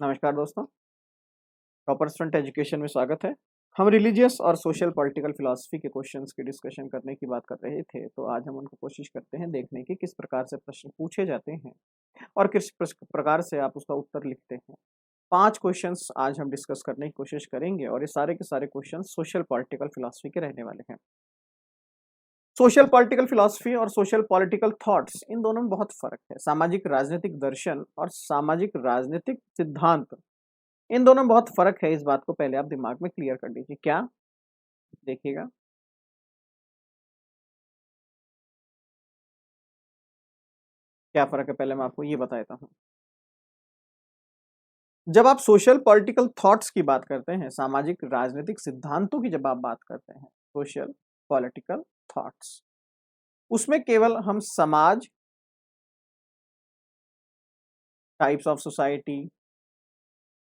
नमस्कार दोस्तों, topper student education में स्वागत है। हम रिलीजियस और सोशल पॉलिटिकल फिलॉसफी के क्वेश्चंस की डिस्कशन करने की बात कर रहे थे, तो आज हम उनको कोशिश करते हैं देखने की किस प्रकार से प्रश्न पूछे जाते हैं और किस प्रकार से आप उसका उत्तर लिखते हैं। 5 क्वेश्चंस आज हम डिस्कस करने की कोशिश करेंगे और ये सारे के सारे क्वेश्चंस सोशल पॉलिटिकल फिलॉसफी के रहने वाले हैं। सोशल पॉलिटिकल फिलॉसफी और सोशल पॉलिटिकल थॉट्स इन दोनों में बहुत फर्क है। सामाजिक राजनीतिक दर्शन और सामाजिक राजनीतिक सिद्धांत इन दोनों में बहुत फ़र्क है, इस बात को पहले आप दिमाग में क्लियर कर लीजिए। क्या? देखिएगा, क्या फ़र्क है पहले मैं आपको ये बता देता हूँ। जब आप सोशल पॉलिटिकल थॉट्स की बात करते हैं, सामाजिक राजनीतिक सिद्धांतों की जब आप बात करते हैं, सोशल पॉलिटिकल थॉट्स, उसमें केवल हम समाज, types of society,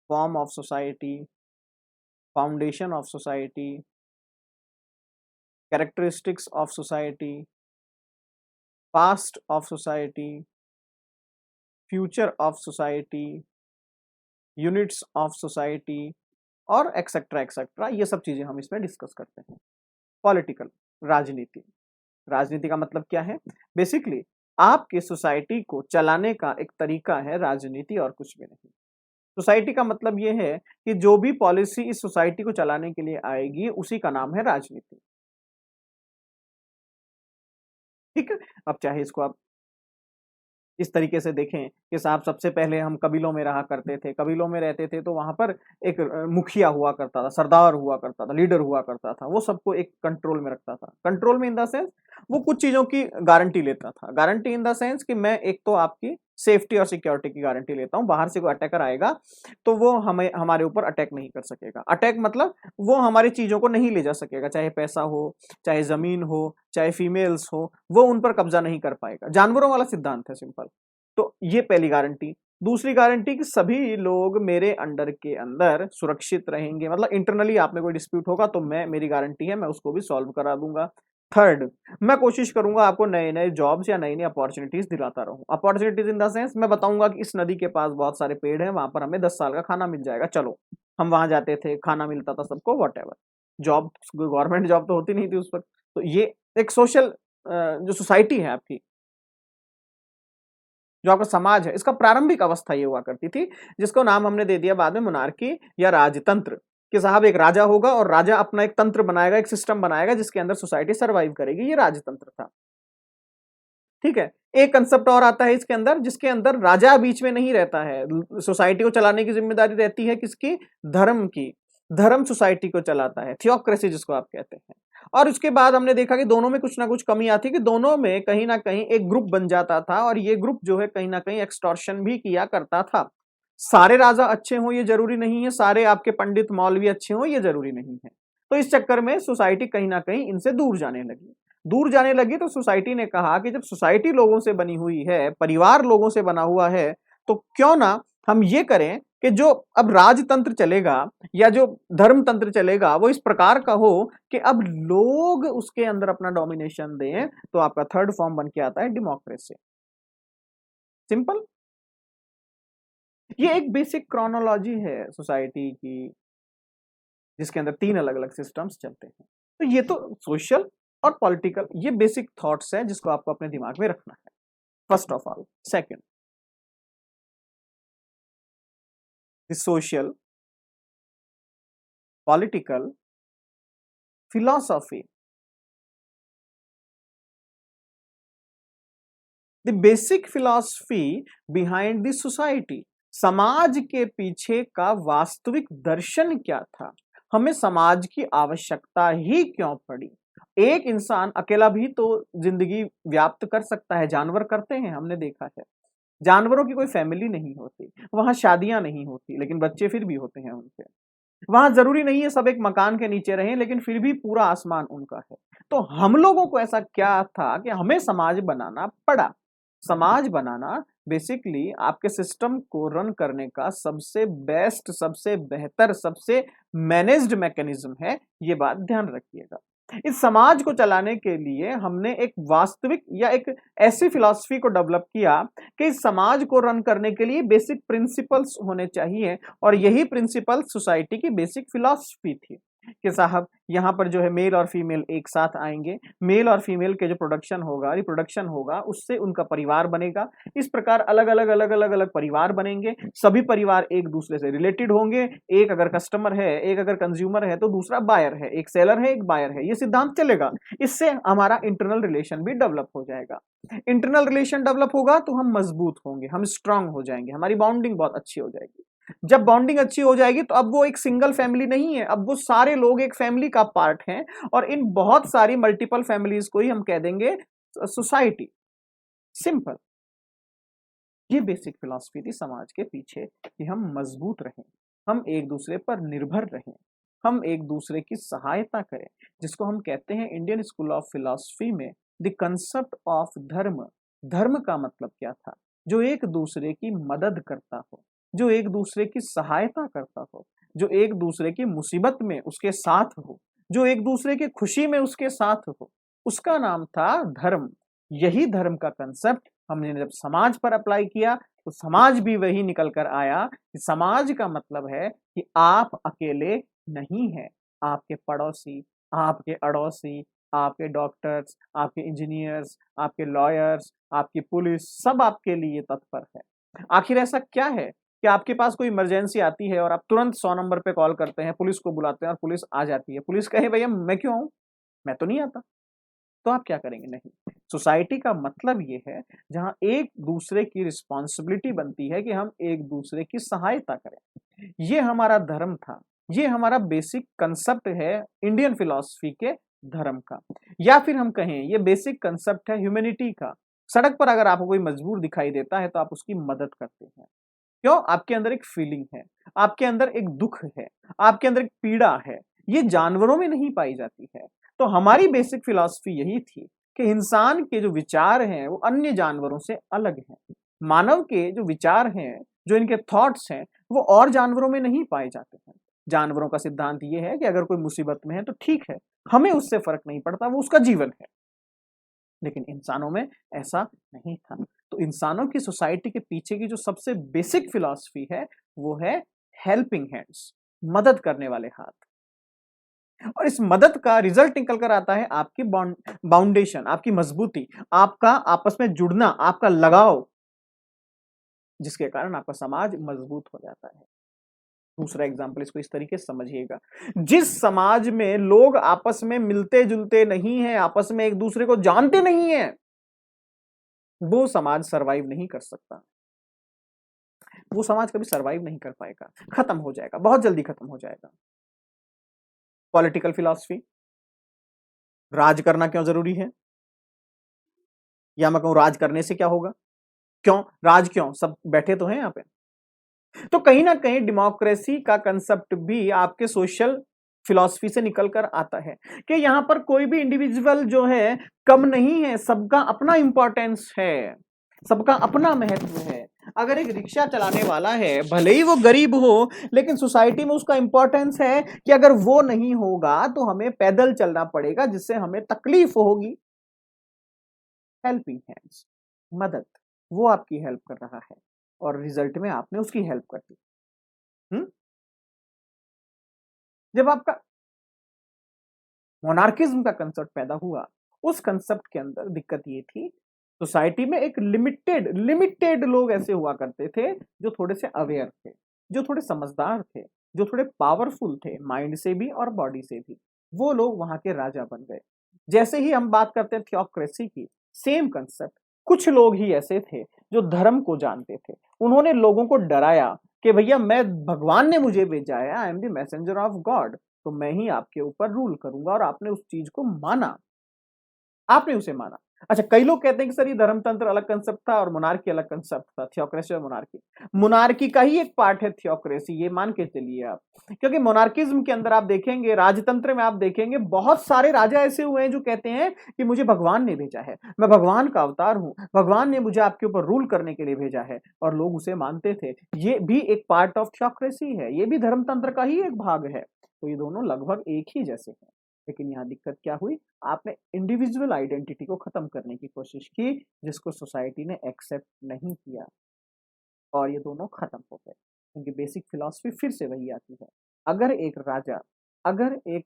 form of society, foundation of society, characteristics of society, past of society, future of society, units of society और एक्सेट्रा एक्सेट्रा, ये सब चीजें हम इसमें डिस्कस करते हैं। पॉलिटिकल, राजनीति। राजनीति का मतलब क्या है? बेसिकली आपके सोसाइटी को चलाने का एक तरीका है राजनीति, और कुछ भी नहीं। सोसाइटी का मतलब ये है कि जो भी पॉलिसी इस सोसाइटी को चलाने के लिए आएगी, उसी का नाम है राजनीति। ठीक है, अब चाहे इसको आप इस तरीके से देखें कि साहब सबसे पहले हम कबीलों में रहा करते थे, कबीलों में रहते थे तो वहाँ पर एक मुखिया हुआ करता था, सरदार हुआ करता था, लीडर हुआ करता था, वो सबको एक कंट्रोल में रखता था। कंट्रोल में इन द सेंस वो कुछ चीज़ों की गारंटी लेता था। गारंटी इन द सेंस कि मैं एक तो आपकी सेफ्टी और सिक्योरिटी की गारंटी लेता हूँ, बाहर से कोई अटैकर आएगा तो वो हमें हमारे ऊपर अटैक नहीं कर सकेगा। अटैक मतलब वो हमारी चीज़ों को नहीं ले जा सकेगा, चाहे पैसा हो, चाहे ज़मीन हो, चाहे फीमेल्स हो, वो उन पर कब्जा नहीं कर पाएगा। जानवरों वाला सिद्धांत है सिंपल। तो ये पहली गारंटी। दूसरी गारंटी कि सभी लोग मेरे अंडर के अंदर सुरक्षित रहेंगे, मतलब इंटरनली आप में कोई डिस्प्यूट होगा तो मैं, मेरी गारंटी है मैं उसको भी सॉल्व करा दूंगा। थर्ड, मैं कोशिश करूंगा आपको नए नए जॉब्स या नई नई अपॉर्चुनिटीज दिलाता रहूं। अपॉर्चुनिटीज इन द सेंस मैं बताऊंगा कि इस नदी के पास बहुत सारे पेड़ हैं, वहां पर हमें 10 साल का खाना मिल जाएगा, चलो। हम वहां जाते थे, खाना मिलता था सबको, what ever. Job, government job तो होती नहीं थी उस पर। तो ये एक सोशल जो सोसाइटी है आपकी, जो आपका समाज है, इसका प्रारंभिक अवस्था ये हुआ करती थी, जिसको नाम हमने दे दिया बाद में मोनार्की या राजतंत्र। कि साहब एक राजा होगा और राजा अपना एक तंत्र बनाएगा, एक सिस्टम बनाएगा जिसके अंदर सोसाइटी सरवाइव करेगी, ये राजतंत्र था। ठीक है, एक कंसेप्ट और आता है इसके अंदर, जिसके अंदर राजा बीच में नहीं रहता है। सोसाइटी को चलाने की जिम्मेदारी रहती है किसकी? धर्म की। धर्म सोसाइटी को चलाता है, थियोक्रेसी जिसको आप कहते हैं। और उसके बाद हमने देखा कि दोनों में कुछ ना कुछ कमी आती है, कि दोनों में कहीं ना कहीं एक ग्रुप बन जाता था, और ये ग्रुप जो है कहीं ना कहीं एक्सटॉर्शन भी किया करता था। सारे राजा अच्छे हों ये जरूरी नहीं है, सारे आपके पंडित मौलवी अच्छे हों ये जरूरी नहीं है। तो इस चक्कर में सोसाइटी कहीं ना कहीं इनसे दूर जाने लगी। दूर जाने लगी तो सोसाइटी ने कहा कि जब सोसाइटी लोगों से बनी हुई है, परिवार लोगों से बना हुआ है, तो क्यों ना हम ये करें कि जो अब राजतंत्र चलेगा या जो धर्म तंत्र चलेगा वो इस प्रकार का हो कि अब लोग उसके अंदर अपना डोमिनेशन दें। तो आपका थर्ड फॉर्म बन के आता है डेमोक्रेसी। सिंपल। ये एक बेसिक क्रोनोलॉजी है सोसाइटी की, जिसके अंदर 3 अलग अलग सिस्टम्स चलते हैं। तो ये तो सोशल और पॉलिटिकल, ये बेसिक थॉट्स हैं जिसको आपको अपने दिमाग में रखना है, first of all. Second, the social political philosophy, the basic philosophy behind the society. समाज के पीछे का वास्तविक दर्शन क्या था, हमें समाज की आवश्यकता ही क्यों पड़ी। एक इंसान अकेला भी तो जिंदगी व्याप्त कर सकता है, जानवर करते हैं, हमने देखा है। जानवरों की कोई फैमिली नहीं होती, वहां शादियां नहीं होती, लेकिन बच्चे फिर भी होते हैं उनके। वहां जरूरी नहीं है सब एक मकान के नीचे रहें, लेकिन फिर भी पूरा आसमान उनका है। तो हम लोगों को ऐसा क्या था कि हमें समाज बनाना पड़ा। समाज बनाना बेसिकली आपके सिस्टम को रन करने का सबसे बेस्ट, सबसे बेहतर, सबसे मैनेज्ड मैकेनिज्म है। ये बात ध्यान रखिएगा। इस समाज को चलाने के लिए हमने एक वास्तविक या एक ऐसी फिलॉसफी को डेवलप किया कि इस समाज को रन करने के लिए बेसिक प्रिंसिपल्स होने चाहिए, और यही प्रिंसिपल सोसाइटी की बेसिक फिलॉसफी थी कि साहब यहाँ पर जो है मेल और फीमेल एक साथ आएंगे, मेल और फीमेल के जो प्रोडक्शन होगा, रिप्रोडक्शन होगा, उससे उनका परिवार बनेगा। इस प्रकार अलग अलग अलग अलग अलग परिवार बनेंगे, सभी परिवार एक दूसरे से रिलेटेड होंगे। एक अगर कस्टमर है, एक अगर कंज्यूमर है तो दूसरा बायर है, एक सेलर है एक बायर है, ये सिद्धांत चलेगा। इससे हमारा इंटरनल रिलेशन भी डेवलप हो जाएगा। इंटरनल रिलेशन डेवलप होगा तो हम मजबूत होंगे, हम स्ट्रांग हो जाएंगे, हमारी बॉन्डिंग बहुत अच्छी हो जाएगी। जब बॉन्डिंग अच्छी हो जाएगी तो अब वो एक सिंगल फैमिली नहीं है, अब वो सारे लोग एक फैमिली का पार्ट हैं, और इन बहुत सारी मल्टीपल फैमिलीज को ही हम कह देंगे सोसाइटी। सिंपल। ये बेसिक फिलॉसफी थी समाज के पीछे कि हम मजबूत रहें, हम एक दूसरे पर निर्भर रहें, हम एक दूसरे की सहायता करें, जिसको हम कहते हैं इंडियन स्कूल ऑफ फिलॉसफी में द कंसेप्ट ऑफ धर्म। धर्म का मतलब क्या था? जो एक दूसरे की मदद करता हो, जो एक दूसरे की सहायता करता हो, जो एक दूसरे की मुसीबत में उसके साथ हो, जो एक दूसरे की खुशी में उसके साथ हो, उसका नाम था धर्म। यही धर्म का कंसेप्ट हमने जब समाज पर अप्लाई किया तो समाज भी वही निकल कर आया कि समाज का मतलब है कि आप अकेले नहीं हैं, आपके पड़ोसी, आपके अड़ोसी, आपके डॉक्टर्स, आपके इंजीनियर्स, आपके लॉयर्स, आपकी पुलिस, सब आपके लिए तत्पर है। आखिर ऐसा क्या है कि आपके पास कोई इमरजेंसी आती है और आप तुरंत 100 नंबर पे कॉल करते हैं, पुलिस को बुलाते हैं और पुलिस आ जाती है। पुलिस कहे भैया मैं क्यों आऊं, मैं तो नहीं आता, तो आप क्या करेंगे? नहीं। सोसाइटी का मतलब ये है जहां एक दूसरे की रिस्पॉन्सिबिलिटी बनती है कि हम एक दूसरे की सहायता करें। ये हमारा धर्म था, ये हमारा बेसिक कंसेप्ट है इंडियन फिलॉसफी के धर्म का, या फिर हम कहें ये बेसिक कंसेप्ट है ह्यूमैनिटी का। सड़क पर अगर आपको कोई मजबूर दिखाई देता है तो आप उसकी मदद करते हैं। क्यों? आपके अंदर एक फीलिंग है, आपके अंदर एक दुख है, आपके अंदर एक पीड़ा है, ये जानवरों में नहीं पाई जाती है। तो हमारी बेसिक फिलॉसफी यही थी कि इंसान के जो विचार हैं वो अन्य जानवरों से अलग हैं। मानव के जो विचार हैं, जो इनके थॉट्स हैं, वो और जानवरों में नहीं पाए जाते हैं। जानवरों का सिद्धांत ये है कि अगर कोई मुसीबत में है तो ठीक है, हमें उससे फर्क नहीं पड़ता, वो उसका जीवन है। लेकिन इंसानों में ऐसा नहीं था। तो इंसानों की सोसाइटी के पीछे की जो सबसे बेसिक फिलॉसफी है वो है हेल्पिंग हैंड्स, मदद करने वाले हाथ। और इस मदद का रिजल्ट निकल कर आता है आपकी बाउंडेशन, आपकी मजबूती, आपका आपस में जुड़ना, आपका लगाव, जिसके कारण आपका समाज मजबूत हो जाता है। दूसरा एग्जाम्पल इसको इस तरीके से समझिएगा, जिस समाज में लोग आपस में मिलते जुलते नहीं हैं, आपस में एक दूसरे को जानते नहीं हैं, वो समाज सरवाइव नहीं कर सकता। वो समाज कभी सरवाइव नहीं कर पाएगा, खत्म हो जाएगा, बहुत जल्दी खत्म हो जाएगा। पॉलिटिकल फिलॉसफी, राज करना क्यों जरूरी है, या मैं कहूं राज करने से क्या होगा? क्यों राज, क्यों? सब बैठे तो हैं यहाँ पे। तो कहीं ना कहीं डेमोक्रेसी का कंसेप्ट भी आपके सोशल फिलॉसफी से निकल कर आता है कि यहां पर कोई भी इंडिविजुअल जो है कम नहीं है, सबका अपना इंपॉर्टेंस है, सबका अपना महत्व है। अगर एक रिक्शा चलाने वाला है, भले ही वो गरीब हो, लेकिन सोसाइटी में उसका इंपॉर्टेंस है कि अगर वो नहीं होगा तो हमें पैदल चलना पड़ेगा, जिससे हमें तकलीफ होगी। हेल्पिंग हैंड्स, मदद, वो आपकी हेल्प कर रहा है और रिजल्ट में आपने उसकी हेल्प कर दी। जब आपका मोनार्किज्म का कंसेप्ट पैदा हुआ, उस कंसेप्ट के अंदर दिक्कत ये थी, सोसाइटी में एक लिमिटेड लिमिटेड लोग ऐसे हुआ करते थे जो थोड़े से अवेयर थे, जो थोड़े समझदार थे, जो थोड़े पावरफुल थे माइंड से भी और बॉडी से भी। वो लोग वहां के राजा बन गए। जैसे ही हम बात करते हैं थियोक्रेसी की, सेम कंसेप्ट। कुछ लोग ही ऐसे थे जो धर्म को जानते थे, उन्होंने लोगों को डराया कि भैया मैं, भगवान ने मुझे भेजा है, I am the messenger of God, तो मैं ही आपके ऊपर रूल करूंगा। और आपने उस चीज को माना, आपने उसे माना। अच्छा, कई लोग कहते हैं कि सर ये धर्मतंत्र अलग कंसेप्ट था और मोनार्की अलग कंसेप्ट था, थियोक्रेसी और मोनार्की। मोनार्की का ही एक पार्ट है थियोक्रेसी, ये मान के चलिए आप। क्योंकि मोनार्किज्म के अंदर आप देखेंगे, राजतंत्र में आप देखेंगे, बहुत सारे राजा ऐसे हुए हैं जो कहते हैं कि मुझे भगवान ने भेजा है, मैं भगवान का अवतार हूं, भगवान ने मुझे आपके ऊपर रूल करने के लिए भेजा है, और लोग उसे मानते थे। ये भी एक पार्ट ऑफ थियोक्रेसी है, ये भी धर्मतंत्र का ही एक भाग है। तो ये दोनों लगभग एक ही जैसे हैं। लेकिन यहाँ दिक्कत क्या हुई, आपने इंडिविजुअल आइडेंटिटी को खत्म करने की कोशिश की, जिसको सोसाइटी ने एक्सेप्ट नहीं किया, और ये दोनों खत्म हो गए। उनकी बेसिक फिलॉसफी फिर से वही आती है, अगर एक राजा, अगर एक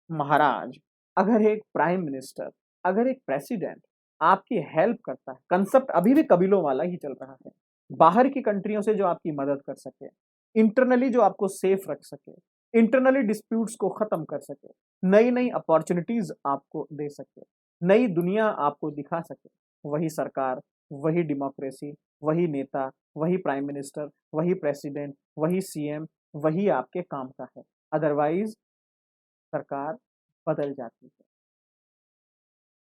महाराज, अगर एक प्राइम मिनिस्टर, अगर एक प्रेसिडेंट आपकी हेल्प करता है, कंसेप्ट अभी भी कबीलों वाला ही चल रहा है, बाहर की कंट्रियों से जो आपकी मदद कर सके, इंटरनली जो आपको सेफ रख सके, इंटरनली डिस्प्यूट्स को खत्म कर सके, नई नई अपॉर्चुनिटीज आपको दे सके, नई दुनिया आपको दिखा सके, वही सरकार, वही डेमोक्रेसी, वही नेता, वही प्राइम मिनिस्टर, वही प्रेसिडेंट, वही सीएम, वही आपके काम का है। अदरवाइज सरकार बदल जाती है।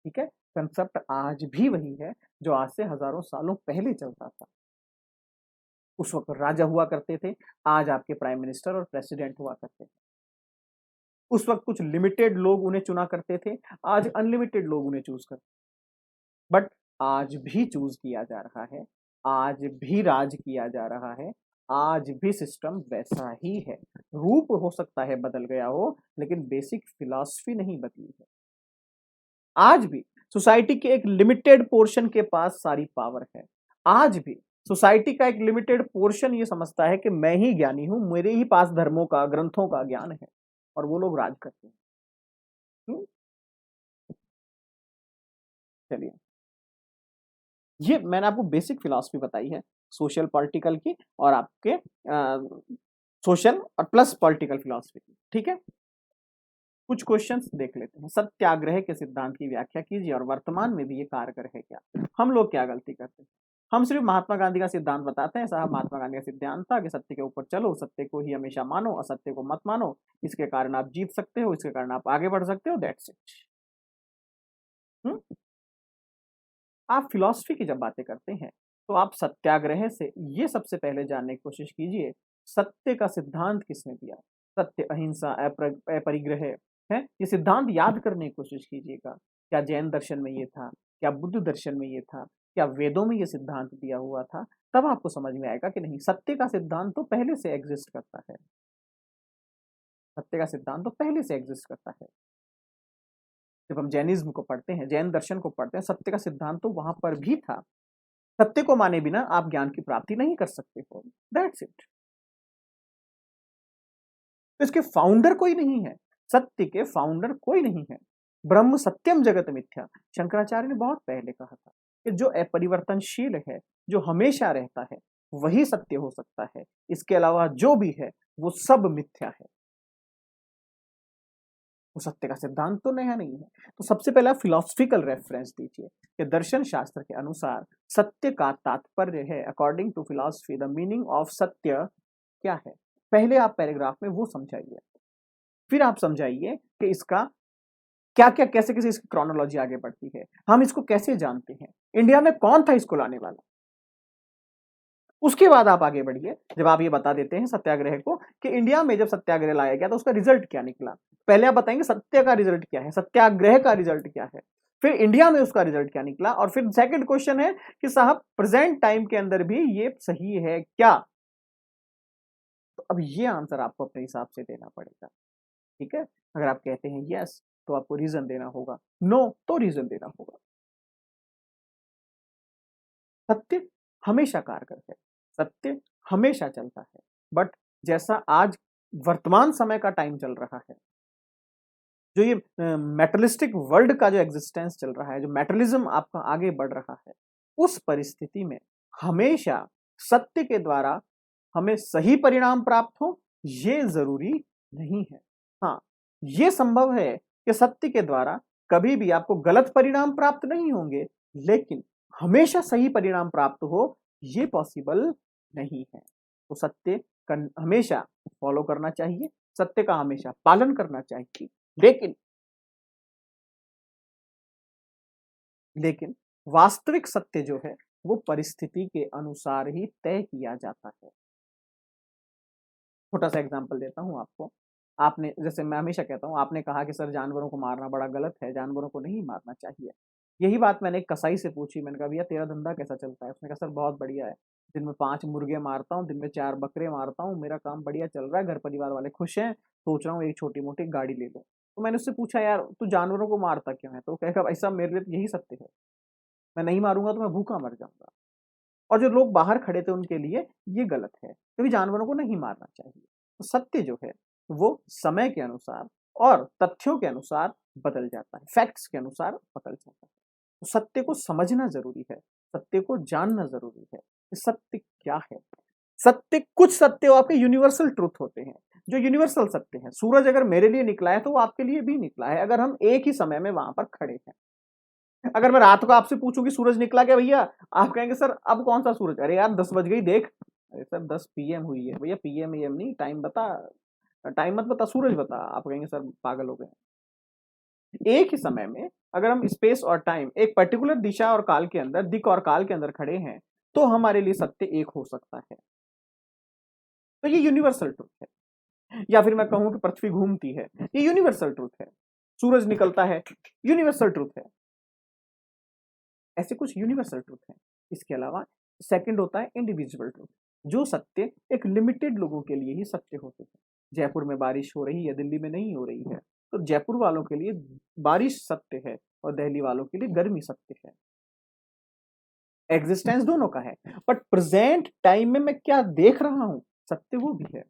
ठीक है, कंसेप्ट आज भी वही है जो आज से हजारों सालों पहले चलता था। उस वक्त राजा हुआ करते थे, आज आपके प्राइम मिनिस्टर और प्रेसिडेंट हुआ करते थे। उस वक्त कुछ लिमिटेड लोग उन्हें चुना करते थे, आज अनलिमिटेड लोग उन्हें चूज करते, बट आज भी चूज किया जा रहा है, आज भी राज किया जा रहा है, आज भी सिस्टम वैसा ही है। रूप हो सकता है बदल गया हो, लेकिन बेसिक फिलॉसफी नहीं बदली है। आज भी सोसाइटी के एक लिमिटेड पोर्शन के पास सारी पावर है। आज भी सोसाइटी का एक लिमिटेड पोर्शन ये समझता है कि मैं ही ज्ञानी हूं, मेरे ही पास धर्मों का, ग्रंथों का ज्ञान है, और वो लोग राज करते हैं। चलिए, ये मैंने आपको बेसिक फिलॉसफी बताई है, सोशल पॉलिटिकल की, और आपके सोशल और प्लस पॉलिटिकल फिलॉसफी की। ठीक है, कुछ क्वेश्चंस देख लेते हैं। सत्याग्रह के सिद्धांत की व्याख्या कीजिए, और वर्तमान में भी ये कारगर है क्या। हम लोग क्या गलती करते हैं, हम सिर्फ महात्मा गांधी का सिद्धांत बताते हैं, साहब महात्मा गांधी का सिद्धांत था कि सत्य के ऊपर चलो, सत्य को ही हमेशा मानो, असत्य को मत मानो, इसके कारण आप जीत सकते हो, इसके कारण आप आगे बढ़ सकते हो, दैट्स इट। आप फिलॉसफी की जब बातें करते हैं, तो आप सत्याग्रह से ये सबसे पहले जानने की कोशिश कीजिए, सत्य का सिद्धांत किसने दिया। सत्य, अहिंसा, अपरिग्रह है, ये सिद्धांत याद करने की कोशिश कीजिएगा। क्या जैन दर्शन में ये था, क्या बुद्ध दर्शन में ये था, क्या वेदों में ये सिद्धांत दिया हुआ था, तब आपको समझ में आएगा कि नहीं, सत्य का सिद्धांत तो पहले से एग्जिस्ट करता है। सत्य का सिद्धांत तो पहले से एग्जिस्ट करता है। जब हम जैनिज्म को पढ़ते हैं, जैन दर्शन को पढ़ते हैं, सत्य का सिद्धांत तो वहां पर भी था। सत्य को माने बिना आप ज्ञान की प्राप्ति नहीं कर सकते हो, दैट्स इट। तो इसके फाउंडर कोई नहीं है, सत्य के फाउंडर कोई नहीं है। ब्रह्म सत्यम जगत मिथ्या, शंकराचार्य ने बहुत पहले कहा था कि जो अपरिवर्तनशील है, जो हमेशा रहता है, वही सत्य हो सकता है, इसके अलावा जो भी है वो सब मिथ्या है। वो सत्य का सिद्धांत तो नया नहीं है। तो सबसे पहला फिलोसफिकल रेफरेंस दीजिए कि दर्शन शास्त्र के अनुसार सत्य का तात्पर्य है, according to philosophy the meaning of सत्य क्या है। पहले आप पैराग्राफ में वो समझाइए, फिर आप समझाइए कि इसका क्या क्या, कैसे कैसे इसकी क्रोनोलॉजी आगे बढ़ती है, हम इसको कैसे जानते हैं, इंडिया में कौन था इसको लाने वाला। उसके बाद आप आगे बढ़िए, जब आप ये बता देते हैं सत्याग्रह को कि इंडिया में जब सत्याग्रह लाया गया तो उसका रिजल्ट क्या निकला, पहले आप बताएंगे सत्य का रिजल्ट क्या है, सत्याग्रह का रिजल्ट क्या है, फिर इंडिया में उसका रिजल्ट क्या निकला, और फिर सेकंड क्वेश्चन है कि साहब प्रेजेंट टाइम के अंदर भी ये सही है क्या। तो अब ये आंसर आपको अपने हिसाब से देना पड़ेगा। ठीक है, अगर आप कहते हैं यस तो आपको रीजन देना होगा, नो तो रीजन देना होगा। सत्य हमेशा कारगर है, सत्य हमेशा चलता है, बट जैसा आज वर्तमान समय का टाइम चल रहा है, जो ये मेटलिस्टिक वर्ल्ड का जो एग्जिस्टेंस चल रहा है, जो मेटलिज्म आपका आगे बढ़ रहा है, उस परिस्थिति में हमेशा सत्य के द्वारा हमें सही परिणाम प्राप्त हो ये जरूरी नहीं है। हाँ, ये संभव है कि सत्य के द्वारा कभी भी आपको गलत परिणाम प्राप्त नहीं होंगे, लेकिन हमेशा सही परिणाम प्राप्त हो ये पॉसिबल नहीं है। तो सत्य हमेशा फॉलो करना चाहिए, सत्य का हमेशा पालन करना चाहिए, लेकिन लेकिन वास्तविक सत्य जो है वो परिस्थिति के अनुसार ही तय किया जाता है। छोटा सा एग्जांपल देता हूँ आपको। आपने, जैसे मैं हमेशा कहता हूँ, आपने कहा कि सर जानवरों को मारना बड़ा गलत है, जानवरों को नहीं मारना चाहिए। यही बात मैंने एक कसाई से पूछी, मैंने कहा भैया तेरा धंधा कैसा चलता है। उसने कहा सर बहुत बढ़िया है, दिन में 5 मुर्गे मारता हूँ, दिन में 4 बकरे मारता हूँ, मेरा काम बढ़िया चल रहा है, घर परिवार वाले खुश हैं, सोच रहा हूँ एक छोटी मोटी गाड़ी ले लूँ। तो मैंने उससे पूछा, यार तू जानवरों को मारता क्यों है? तो वो कहेगा, भाई साहब मेरे लिए तो यही सत्य है, मैं नहीं मारूंगा तो मैं भूखा मर जाऊंगा। और जो लोग बाहर खड़े थे उनके लिए ये गलत है, क्योंकि जानवरों को नहीं मारना चाहिए। तो सत्य जो है वो समय के अनुसार और तथ्यों के अनुसार बदल जाता है, फैक्ट्स के अनुसार बदल जाता है। तो सत्य को समझना जरूरी है, सत्य को जानना जरूरी है कि सत्य क्या है। सत्य, कुछ सत्य आपके यूनिवर्सल ट्रुथ होते हैं, जो यूनिवर्सल सत्य है। सूरज अगर मेरे लिए निकला है तो वो आपके लिए भी निकला है, अगर हम एक ही समय में वहां पर खड़े हैं। अगर मैं रात को आपसे पूछूं कि सूरज निकला क्या भैया, आप कहेंगे सर अब कौन सा सूरज, अरे यार 10 बज गई देख। अरे सर 10 पीएम हुई है भैया, पीएम एम नहीं, टाइम बता, टाइम मत बता, सूरज बता। आप कहेंगे सर पागल हो गए। एक ही समय में अगर हम स्पेस और टाइम, एक पर्टिकुलर दिशा और काल के अंदर, दिक और काल के अंदर खड़े हैं, तो हमारे लिए सत्य एक हो सकता है। तो ये यूनिवर्सल ट्रुथ है। या फिर मैं कहूं कि पृथ्वी घूमती है, ये यूनिवर्सल ट्रुथ है। सूरज निकलता है, यूनिवर्सल ट्रुथ है। ऐसे कुछ यूनिवर्सल ट्रुथ है। इसके अलावा सेकंड होता है इंडिविजुअल ट्रुथ, जो सत्य एक लिमिटेड लोगों के लिए ही सत्य होते हैं। जयपुर में बारिश हो रही है, दिल्ली में नहीं हो रही है, तो जयपुर वालों के लिए बारिश सत्य है और दिल्ली वालों के लिए गर्मी सत्य है। एग्जिस्टेंस दोनों का है, बट प्रेजेंट टाइम में मैं क्या देख रहा हूं, सत्य वो भी है।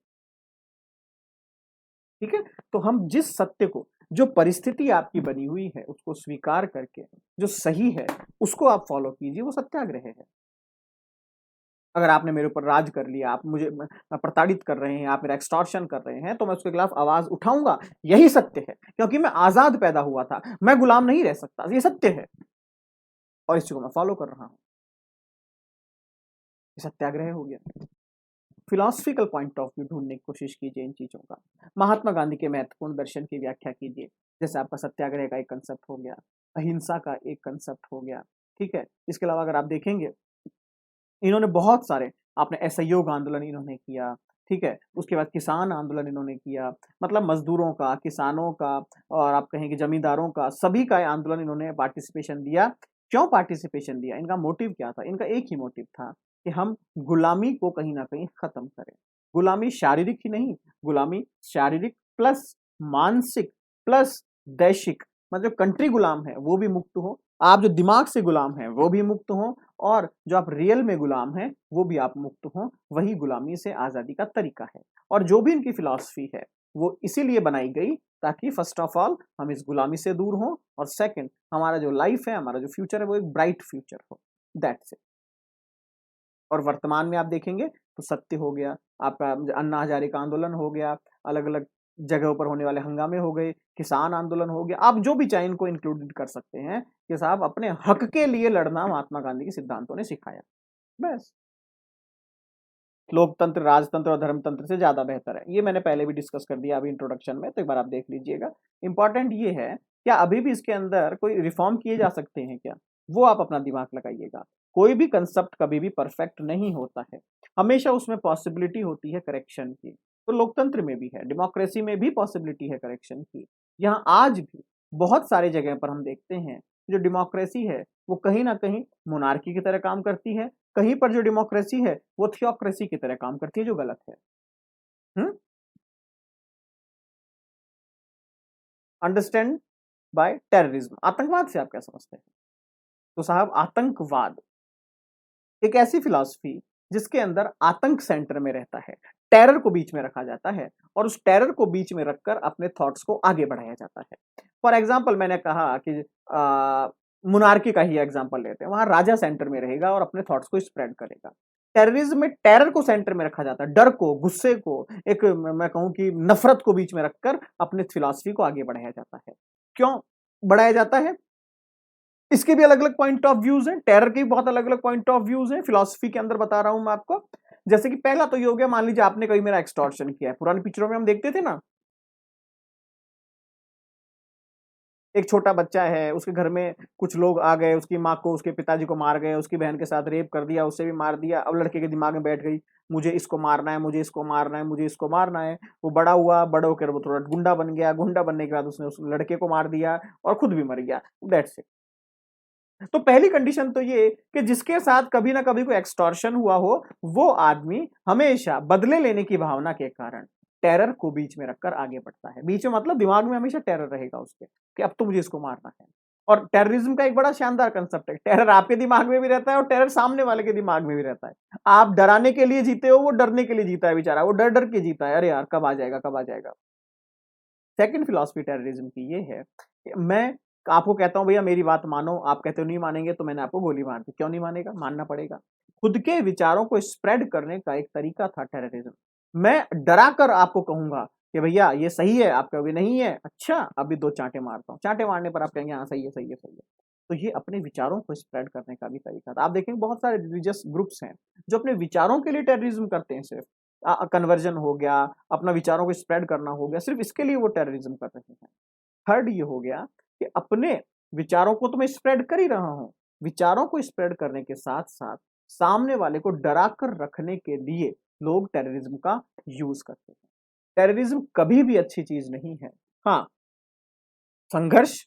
ठीक है, तो हम जिस सत्य को, जो परिस्थिति आपकी बनी हुई है उसको स्वीकार करके जो सही है उसको आप फॉलो कीजिए, वो सत्याग्रह है। अगर आपने मेरे ऊपर राज कर लिया, आप मुझे प्रताड़ित कर रहे हैं, आप मेरा एक्सटॉर्शन कर रहे हैं, तो मैं उसके खिलाफ आवाज उठाऊंगा, यही सत्य है। क्योंकि मैं आजाद पैदा हुआ था, मैं गुलाम नहीं रह सकता, ये सत्य है और इसी को मैं फॉलो कर रहा हूं। सत्याग्रह हो गया। फिलोसफिकल पॉइंट ऑफ व्यू ढूंढने की कोशिश कीजिए इन चीजों का। महात्मा गांधी के महत्वपूर्ण दर्शन की व्याख्या कीजिए। जैसे आपका सत्याग्रह का एक कंसेप्ट हो गया, अहिंसा का एक कंसेप्ट हो गया। ठीक है, इसके अलावा अगर आप देखेंगे, इन्होंने बहुत सारे, आपने असहयोग आंदोलन इन्होंने किया। ठीक है, उसके बाद किसान आंदोलन इन्होंने किया, मतलब मजदूरों का, किसानों का, और आप कहेंगे जमींदारों का, सभी का आंदोलन इन्होंने पार्टिसिपेशन दिया। क्यों पार्टिसिपेशन दिया? इनका मोटिव क्या था? इनका एक ही मोटिव था कि हम गुलामी को कहीं ना कहीं खत्म करें। गुलामी शारीरिक ही नहीं, गुलामी शारीरिक प्लस मानसिक प्लस दैशिक, मतलब कंट्री गुलाम है वो भी मुक्त हो, आप जो दिमाग से गुलाम हैं वो भी मुक्त हो, और जो आप रियल में गुलाम हैं वो भी आप मुक्त हो। वही गुलामी से आजादी का तरीका है। और जो भी इनकी फिलॉसफी है वो इसीलिए बनाई गई ताकि फर्स्ट ऑफ ऑल हम इस गुलामी से दूर हों, और सेकंड हमारा जो लाइफ है, हमारा जो फ्यूचर है वो एक ब्राइट फ्यूचर हो। That's it. और वर्तमान में आप देखेंगे तो सत्य हो गया, आपका अन्ना हजारे का आंदोलन हो गया, अलग अलग जगहों पर होने वाले हंगामे हो गए, किसान आंदोलन हो गया, आप जो भी चाहें इनको इंक्लूडेड कर सकते हैं कि साहब अपने हक के लिए लड़ना महात्मा गांधी के सिद्धांतों ने सिखाया। बस, लोकतंत्र राजतंत्र और धर्मतंत्र से ज्यादा बेहतर है, ये मैंने पहले भी डिस्कस कर दिया अभी इंट्रोडक्शन में, तो एक बार आप देख लीजिएगा। इंपॉर्टेंट ये है, क्या अभी भी इसके अंदर कोई रिफॉर्म किए जा सकते हैं क्या, वो आप अपना दिमाग लगाइएगा। कोई भी कंसेप्ट कभी भी परफेक्ट नहीं होता है, हमेशा उसमें पॉसिबिलिटी होती है करेक्शन की। तो लोकतंत्र में भी है, डेमोक्रेसी में भी पॉसिबिलिटी है करेक्शन की। यहाँ आज भी बहुत सारे जगह पर हम देखते हैं जो डेमोक्रेसी है वो कहीं ना कहीं मोनार्की की तरह काम करती है, कहीं पर जो डेमोक्रेसी है वो थियोक्रेसी की तरह काम करती है, जो गलत है। अंडरस्टैंड बाय टेररिज्म, आतंकवाद से आप क्या समझते हैं? तो साहब आतंकवाद एक ऐसी फिलॉसफी जिसके अंदर आतंक सेंटर में रहता है, टेरर को बीच में रखा जाता है, और उस टेरर को बीच में रखकर अपने थॉट्स को आगे बढ़ाया जाता है। फॉर एग्जाम्पल मैंने कहा कि मुनार्की का ही एग्जाम्पल लेते हैं, वहां राजा सेंटर में रहेगा और अपने थॉट्स को स्प्रेड करेगा। टेररिज्म में टेरर को सेंटर में रखा जाता है, डर को, गुस्से को, एक मैं कहूं कि नफरत को बीच में रखकर अपने फिलॉसफी को आगे बढ़ाया जाता है। क्यों बढ़ाया जाता है? इसके भी अलग अलग पॉइंट ऑफ व्यूज हैं, टेरर के भी बहुत अलग अलग पॉइंट ऑफ व्यूज हैं, फिलॉसफी के अंदर बता रहा हूं मैं आपको। जैसे कि पहला तो ये हो गया, मान लीजिए आपने कभी मेरा एक्सटॉर्शन किया है, पुरानी पिक्चरों में हम देखते थे ना, एक छोटा बच्चा है, उसके घर में कुछ लोग आ गए, उसकी माँ को, उसके पिताजी को मार गए, उसकी बहन के साथ रेप कर दिया, उसे भी मार दिया। अब लड़के के दिमाग में बैठ गई, मुझे इसको मारना है, मुझे इसको मारना है, मुझे इसको मारना है। वो बड़ा हुआ, बड़ा होकर वो थोड़ा गुंडा बन गया, गुंडा बनने के बाद उसने उस लड़के को मार दिया और खुद भी मर गया। That's it. तो पहली कंडीशन तो ये कि जिसके साथ कभी ना कभी कोई एक्सटॉर्शन हुआ हो, वो आदमी हमेशा बदले लेने की भावना के कारण टेरर को बीच में रखकर आगे बढ़ता है। बीच में मतलब दिमाग में हमेशा टेरर रहेगा उसके कि अब तो मुझे इसको मारना है। और टेररिज्म का एक बड़ा शानदार कंसेप्ट है, टेरर आपके दिमाग में भी रहता है और टेरर सामने वाले के दिमाग में भी रहता है। आप डराने के लिए जीते हो, वो डरने के लिए जीता है बेचारा, वो डर डर के जीता है, अरे यार कब आ जाएगा कब आ जाएगा। सेकंड फिलॉसफी टेररिज्म की ये है कि मैं आपको कहता हूं भैया मेरी बात मानो, आप कहते हो नहीं मानेंगे तो मैंने आपको गोली मार दी, क्यों नहीं मानेगा, मानना पड़ेगा। खुद के विचारों को स्प्रेड करने का एक तरीका था टेररिज्म। मैं डरा कर आपको कहूंगा कि भैया ये सही है, आप कहोगे नहीं है, अच्छा अभी दो चांटे मारता हूँ, चांटे मारने पर आप कहेंगे हाँ सही है सही है सही है। तो ये अपने विचारों को स्प्रेड करने का भी तरीका था। आप देखेंगे बहुत सारे रिलीजियस ग्रुप्स हैं जो अपने विचारों के लिए टेररिज्म करते हैं, सिर्फ कन्वर्जन हो गया, अपना विचारों को स्प्रेड करना हो गया, सिर्फ इसके लिए वो टेररिज्म कर रहे हैं। थर्ड ये हो गया कि अपने विचारों को तो मैं स्प्रेड कर ही रहा हूं, विचारों को स्प्रेड करने के साथ साथ सामने वाले को डरा कर रखने के लिए लोग टेररिज्म का यूज करते हैं। टेररिज्म कभी भी अच्छी चीज नहीं है। हाँ, संघर्ष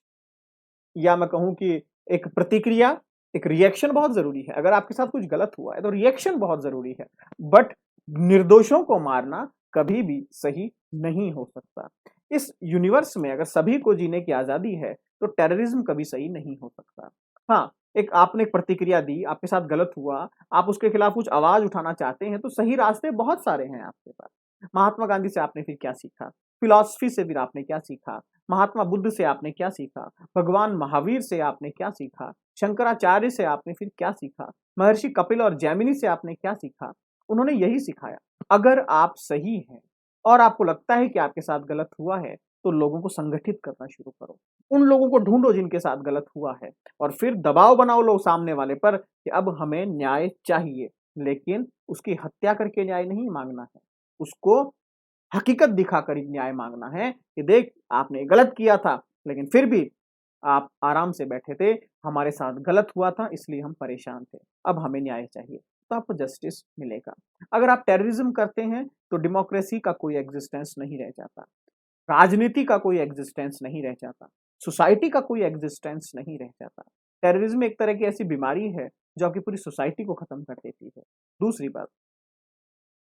या मैं कहूं कि एक प्रतिक्रिया, एक रिएक्शन बहुत जरूरी है। अगर आपके साथ कुछ गलत हुआ है तो रिएक्शन बहुत जरूरी है, बट निर्दोषों को मारना कभी भी सही नहीं हो सकता। इस यूनिवर्स में अगर सभी को जीने की आजादी है तो टेररिज्म कभी सही नहीं हो सकता। हाँ, एक आपने एक प्रतिक्रिया दी, आपके साथ गलत हुआ, आप उसके खिलाफ कुछ आवाज उठाना चाहते हैं तो सही रास्ते बहुत सारे हैं आपके पास। महात्मा गांधी से आपने फिर क्या सीखा, फिलॉसफी से फिर आपने क्या सीखा, महात्मा बुद्ध से आपने क्या सीखा, भगवान महावीर से आपने क्या सीखा, शंकराचार्य से आपने फिर क्या सीखा, महर्षि कपिल और जैमिनी से आपने क्या सीखा। उन्होंने यही सिखाया, अगर आप सही हैं और आपको लगता है कि आपके साथ गलत हुआ है तो लोगों को संगठित करना शुरू करो, उन लोगों को ढूंढो जिनके साथ गलत हुआ है और फिर दबाव बनाओ लो सामने वाले पर कि अब हमें न्याय चाहिए, लेकिन उसकी हत्या करके न्याय नहीं मांगना है, उसको हकीकत दिखाकर ही न्याय मांगना है कि देख आपने गलत किया था लेकिन फिर भी आप आराम से बैठे थे, हमारे साथ गलत हुआ था इसलिए हम परेशान थे, अब हमें न्याय चाहिए, तो आपको जस्टिस मिलेगा। अगर आप टेररिज्म करते हैं तो डेमोक्रेसी का कोई एग्जिस्टेंस नहीं रह जाता, राजनीति का कोई एग्जिस्टेंस नहीं रह जाता, सोसाइटी का कोई एग्जिस्टेंस नहीं रह जाता। टेररिज्म एक तरह की ऐसी बीमारी है जो आपकी पूरी सोसाइटी को खत्म कर देती है। दूसरी बात,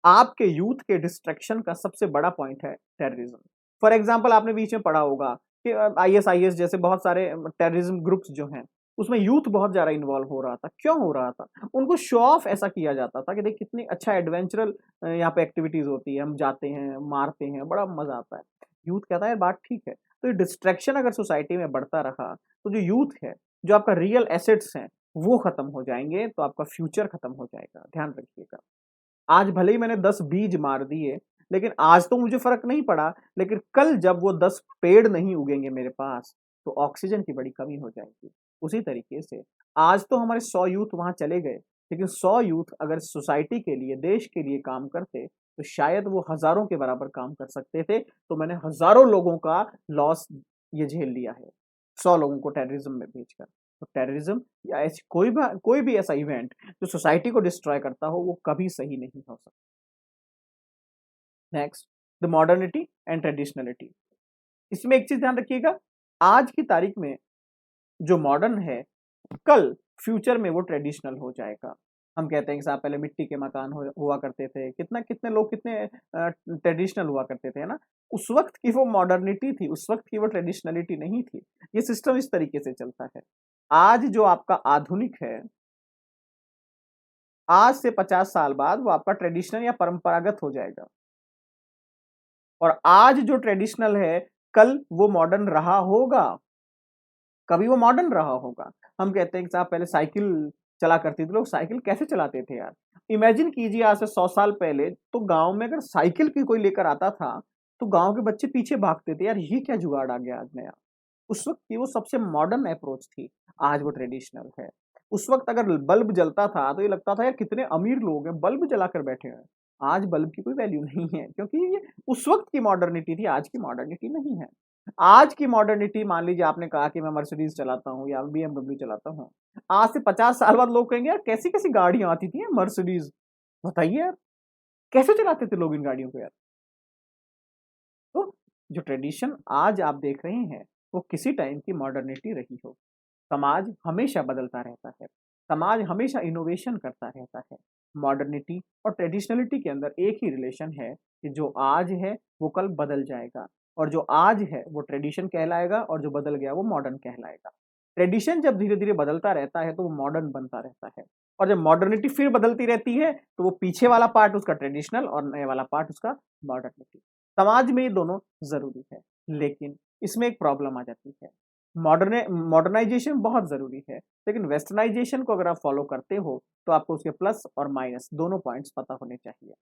आपके यूथ के डिस्ट्रैक्शन का सबसे बड़ा पॉइंट है टेररिज्म। फॉर एग्जांपल आपने बीच में पढ़ा होगा कि आईएसआईएस जैसे बहुत सारे टेररिज्म ग्रुप्स जो हैं उसमें यूथ बहुत ज्यादा इन्वॉल्व हो रहा था। क्यों हो रहा था? उनको शो ऑफ ऐसा किया जाता था कि देख कितनी अच्छा एडवेंचरल यहाँ पे एक्टिविटीज होती है, हम जाते हैं मारते हैं, बड़ा मजा आता है। यूथ कहता है बात ठीक है। तो ये डिस्ट्रैक्शन अगर सोसाइटी में बढ़ता रहा तो जो यूथ है, जो आपका रियल एसेट्स हैं, वो खत्म हो जाएंगे, तो आपका फ्यूचर खत्म हो जाएगा, ध्यान रखिएगा। आज भले ही मैंने 10 बीज मार दिए, लेकिन आज तो मुझे फ़र्क नहीं पड़ा, लेकिन कल जब वो 10 पेड़ नहीं उगेंगे मेरे पास, तो ऑक्सीजन की बड़ी कमी हो जाएगी। उसी तरीके से आज तो हमारे 100 यूथ वहाँ चले गए, लेकिन 100 यूथ अगर सोसाइटी के लिए, देश के लिए काम करते, तो शायद वो हज़ारों के बराबर काम कर सकते थे। तो मैंने हज़ारों लोगों का लॉस ये झेल लिया है, 100 लोगों को टेररिज्म में भेजकर। तो टेररिज्म या ऐसी कोई भी ऐसा इवेंट जो सोसाइटी को डिस्ट्रॉय करता हो, वो कभी सही नहीं हो सकता। Next, the modernity and traditionality. इसमें एक चीज ध्यान रखिएगा, आज की तारीख में जो मॉडर्न है, कल फ्यूचर में वो ट्रेडिशनल हो जाएगा। हम कहते हैं कि साहब पहले मिट्टी के मकान हुआ करते थे, कितना कितने लोग कितने ट्रेडिशनल हुआ करते थे, है ना। उस वक्त की वो मॉडर्निटी थी, उस वक्त की वो ट्रेडिशनलिटी नहीं थी। ये सिस्टम इस तरीके से चलता है। आज जो आपका आधुनिक है, आज से 50 साल बाद वो आपका ट्रेडिशनल या परंपरागत हो जाएगा। और आज जो ट्रेडिशनल है, कल वो मॉडर्न रहा होगा, कभी वो मॉडर्न रहा होगा। हम कहते हैं कि साहब पहले साइकिल चला करती थी, लोग साइकिल कैसे चलाते थे यार। इमेजिन कीजिए आज से 100 साल पहले तो गांव में अगर साइकिल की कोई लेकर आता था तो गांव के बच्चे पीछे भागते थे, यार ये क्या जुगाड़ आ गया आज नया। उस वक्त की वो सबसे मॉडर्न अप्रोच थी, आज वो ट्रेडिशनल है। उस वक्त अगर बल्ब जलता था तो ये लगता था यार कितने अमीर लोग हैं, बल्ब जलाकर बैठे हैं। आज बल्ब की कोई वैल्यू नहीं है, क्योंकि ये उस वक्त की मॉडर्निटी थी, आज की मॉडर्निटी नहीं है। आज की मॉडर्निटी, मान लीजिए आपने कहा कि मैं मर्सिडीज चलाता हूँ या बीएमडब्ल्यू चलाता हूँ, आज से 50 साल बाद लोग कहेंगे यार कैसी कैसी गाड़ियां आती थी मर्सिडीज, बताइए यार कैसे चलाते थे लोग इन गाड़ियों को यार। तो जो ट्रेडिशन आज आप देख रहे हैं वो किसी टाइम की मॉडर्निटी रही हो। समाज हमेशा बदलता रहता है, समाज हमेशा इनोवेशन करता रहता है। मॉडर्निटी और ट्रेडिशनलिटी के अंदर एक ही रिलेशन है कि जो आज है वो कल बदल जाएगा, और जो आज है वो ट्रेडिशन कहलाएगा, और जो बदल गया वो मॉडर्न कहलाएगा। ट्रेडिशन जब धीरे-धीरे बदलता रहता है तो वो मॉडर्न बनता रहता है, और जब मॉडर्निटी फिर बदलती रहती है तो वो पीछे वाला पार्ट उसका ट्रेडिशनल और नए वाला पार्ट उसका मॉडर्निटी। समाज में ये दोनों ज़रूरी है, लेकिन इसमें एक प्रॉब्लम आ जाती है। मॉडर्नाइज़ेशन बहुत ज़रूरी है, लेकिन वेस्टर्नाइज़ेशन को अगर आप फॉलो करते हो, तो आपको उसके प्लस और माइनस दोनों पॉइंट्स पता होने चाहिए।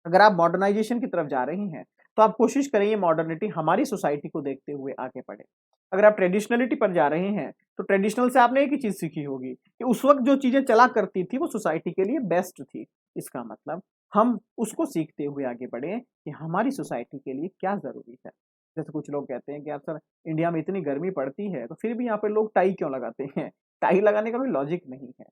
अगर आप मॉडर्नाइज़ेशन की तरफ जा रही हैं, तो आप कोशिश करिए मॉडर्निटी हमारी सोसाइटी को देखते हुए आगे बढ़े। अगर आप ट्रेडिशनलिटी पर जा रहे हैं, तो ट्रेडिशनल से आपने एक ही चीज़ सीखी होगी कि उस वक़्त जो चीज़ें चला करती थी, वो सोसाइटी के लिए बेस्ट थी। इसका मतलब हम उसको सीखते हुए आगे बढ़ें कि हमारी सोसाइटी के लिए क्या ज़रूरी है। जैसे कुछ लोग कहते हैं कि यार सर, इंडिया में इतनी गर्मी पड़ती है, तो फिर भी यहाँ पे लोग टाई क्यों लगाते हैं? टाई लगाने का कोई लॉजिक नहीं है।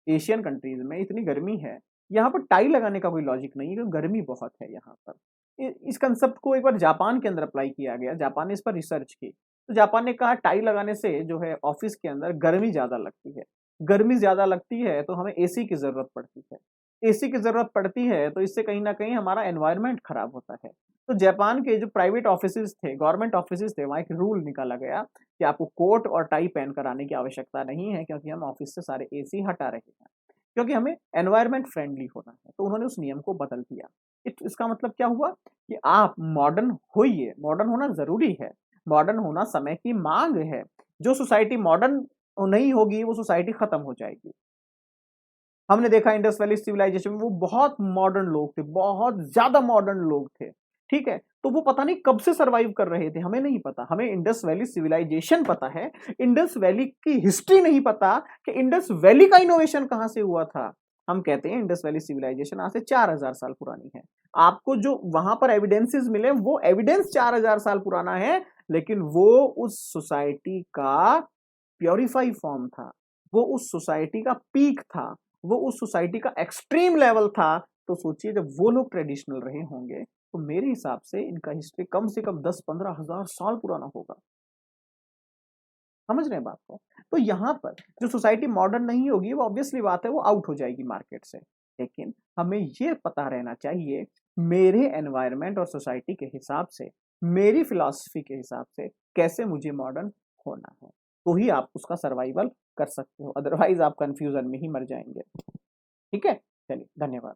एशियन कंट्रीज़ में इतनी गर्मी है, यहाँ पर टाई लगाने का कोई लॉजिक नहीं है क्योंकि गर्मी बहुत है यहाँ पर। इस कांसेप्ट को एक बार जापान के अंदर अप्लाई किया गया, जापान ने इस पर रिसर्च की। तो जापान ने कहा टाई लगाने से जो है ऑफ़िस के अंदर गर्मी ज़्यादा लगती है। गर्मी ज़्यादा लगती है तो हमें एसी की ज़रूरत पड़ती है। एसी की ज़रूरत पड़ती है तो इससे कहीं न कहीं हमारा एनवायरनमेंट खराब होता है। तो जापान के जो प्राइवेट ऑफ़िसेज़ थे, गवर्नमेंट ऑफ़िसेज़ थे, वहाँ एक रूल निकाला गया कि आपको कोट और टाई पहनकर आने की आवश्यकता नहीं है, क्योंकि हम ऑफ़िस से सारे एसी हटा रहे हैं। क्योंकि हमें एनवायरनमेंट फ्रेंडली होना है, तो उन्होंने उस नियम को बदल दिया। इसका मतलब क्या हुआ कि आप मॉडर्न होइए, मॉडर्न होना ज़रूरी है, मॉडर्न होना समय की माँग है। जो सोसाइटी मॉडर्न नहीं होगी, वो सोसाइटी खत्म हो जाएगी। हमने देखा इंडस वैली सिविलाइजेशन में वो बहुत मॉडर्न लोग थे, बहुत ज़्यादा मॉडर्न लोग थे, ठीक है? तो वो पता नहीं कब से सर्वाइव कर रहे थे, हमें नहीं पता। हमें इंडस वैली सिविलाइजेशन पता है, इंडस वैली की हिस्ट्री नहीं पता कि इंडस वैली का इनोवेशन कहाँ से हुआ था। हम कहते हैं इंडस वैली सिविलाइजेशन आज से 4000 साल पुरानी है। आपको जो वहाँ पर एविडेंसेस मिले, वो एविडेंस 4000 साल पुराना है, लेकिन वो उस सोसाइटी का प्यूरिफाई फॉर्म था, वो उस सोसाइटी का पीक था, वो उस सोसाइटी का एक्सट्रीम लेवल था। तो सोचिए जब वो लोग ट्रेडिशनल रहे होंगे, तो मेरे हिसाब से इनका हिस्ट्री कम से कम 10-15 हज़ार साल पुराना होगा। समझ रहे हैं बात को? तो यहाँ पर जो सोसाइटी मॉडर्न नहीं होगी, वो ऑब्वियसली बात है वो आउट हो जाएगी मार्केट से। लेकिन हमें ये पता रहना चाहिए, मेरे एनवायरनमेंट और सोसाइटी के हिसाब से, मेरी फिलॉसफी के हिसाब से कैसे मुझे मॉडर्न होना है। तो ही आप उसका सर्वाइवल कर सकते हो, अदरवाइज़ आप कन्फ्यूज़न में ही मर जाएँगे। ठीक है? चलिए, धन्यवाद।